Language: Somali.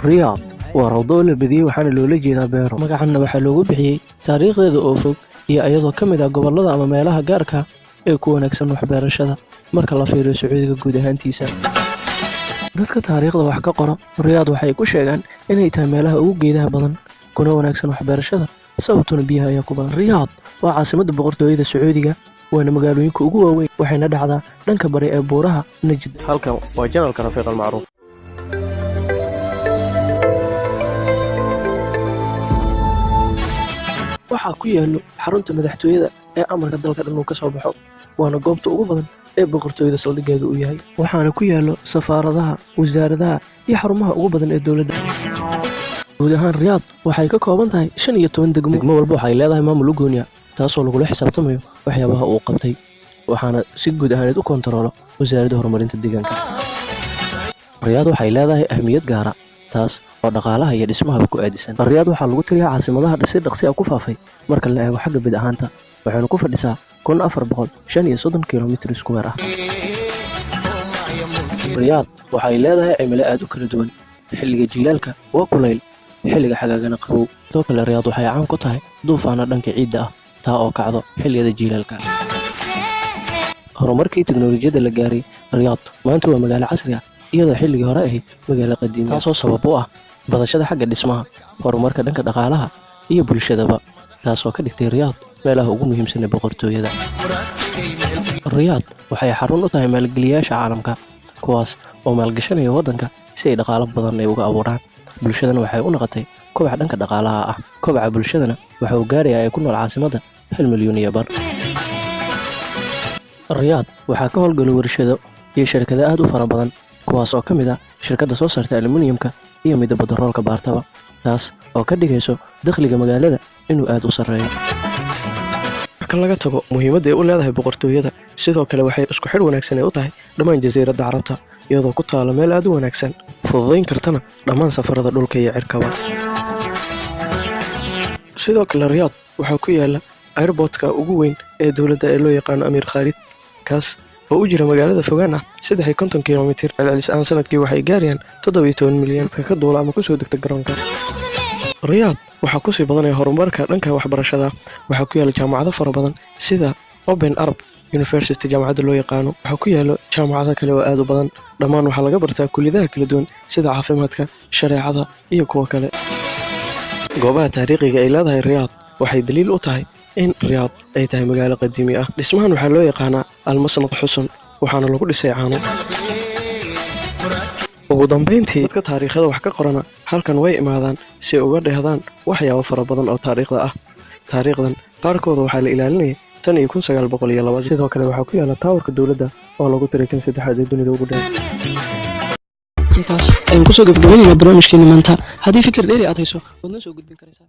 Riyadh waa rawdo la badiyay waxaana loola jeedaa beero. Magacanna waxaa loogu bixiyay taariikhdeeda oo fog iyo iyadoo ka mid ah gobollada ama meelaha gaarka ee ku wanaagsan waxbarashada marka la fiiriyo Sacuudiga guud ahaantiisa. Dadka taariikhda wax ka qora Riyadh waxay ku sheegaan inay tahay meelaha ugu geedaha badan kuna wanaagsan waxbarashada sababtuna biyaha ayaa ku badan. Riyadh waa caasimadda boqortooyada Sacuudiga waana magaalooyinka ugu waaweyn waxayna dhacdaa dhanka bari ee buuraha Najd. Halkan waa janalka Rafiiq Al-Macruuf. waxaa ku yaalo xarunta madaxtooyada ee amarka dalka dhan uu ka soo baxo waana goobta ugu badan ee boqortooyada saldhiggeedu uu yahay waxaana ku yaalo safaaradaha wasaaradaha iyo xarumaha ugu badan ee dowladda guud ahaan Riyadh waxay ka kooban tahay 15 degmo walba waxay leedahay maamul gooni ah taasoo lagula xisaabtamayo waxyaabaha uu qabtay waxaana si guud ahaaneed u kontaroolo wasaaradda horumarinta deegaanka Riyadh waxay leedahay ahmiyad gaar ah taas oo dhaqaalaha iyo dhismaha ku aadisan. Riyadh waxaa lagu tiriyaa caasimadaha si dhaqsi ah ku faafay marka la eego xagga bid ahaanta waxayna ku fadhisaa 1435 kiiloomitir iskuweer ah. Riyadh waxay leedahay cimilo aad u kala duwan xilliga jiilaalka waa kulayl xilliga xagaagana qabow sidoo kale Riyadh waxay caan ku tahay duufaano dhanka ciidda ah taa oo kacdo xilliyada jiilaalka. horumarkii tiknoolajiyadda la gaaray Riyadh maanta waa magaalo casri ah iyadoo xilligii hore ahayd magaalo qadiimi taasoo sabab u ah badashada xagga dhismaha horumarka dhanka dhaqaalaha iyo bulshadaba taasoo ka dhigtay Riyadh meelaha ugu muhiimsan ee boqortooyada. Riyadh waxay xarun u tahay maalgeliyayaasha caalamka kuwaas oo maalgashanaya waddanka si ay dhaqaale badan ay uga abuuraan bulshadana waxay u noqotay kobaca dhanka dhaqaalaha ah kobaca bulshadana waxa uu gaarayaa ay ku nool caasimadda 1 milyan iyo bar. Riyadh waxaa ka howlgala warshado iyo shirkado aad u fara badan kuwaas oo ka mid ah shirkadda soo saarta aluminiyumka iyo midda badaroolka baartaba taas oo ka dhigayso dakhliga magaalada inuu aad u sareeyo. marka laga tago muhiimadda ay u leedahay boqortooyada sidoo kale waxay isku xidh wanaagsan u tahay dhammaan jasiiradda Carabta iyadoo ku taalo meel aad u wanaagsan fududayn kartana dhammaan safarada dhulka iyo cirkaba. sidoo kale Riyadh waxaa ku yaala airportka ugu weyn ee dowladda ee loo yaqaan Amir Khalid kaas oo u jira magaalada fogaan ah 53 kiiloomitir celcelis ahaan sanadkii waxay gaarayaan 17 milyan dadka ka duula ama ku soo degta garoonka. Riyadh waxaa ku sii badanaya horumarka dhanka waxbarashada waxaa ku yaala jaamacado fara badan sida Open Arab University jaamacadda loo yaqaano waxaa ku yaalo jaamacado kale oo aad u badan dhammaan waxaa laga bartaa kulliyadaha kala duwan sida caafimaadka shareecada iyo kuwa kale. goobaha taariikhiga ay leedahay Riyadh waxay daliil u tahay in Riyadh ay tahay magaalo qadiimi ah. Dhismahan waxaa loo yaqaanaa Al-Masnad Xusun waxaana lagu dhisay caano. ugu dambeyntii dadka taariikhda wax ka qorana halkan way imaadaan si ay uga dheehdaan waxyaabo fara badan oo taariikhda ah. taariikhdan qaarkood waxaa la ilaalinayay tan iyo 1902 sidoo kale waxaa ku yaala taawarka dowladda oo lagu tiray kan saddexaad ee dunida ugu dheer. intaas ayaan kusoo gabagabaynaynaa barnaamijkeena maanta haddii fikir dheeri aad hayso waad noo soo gudbin karaysaa.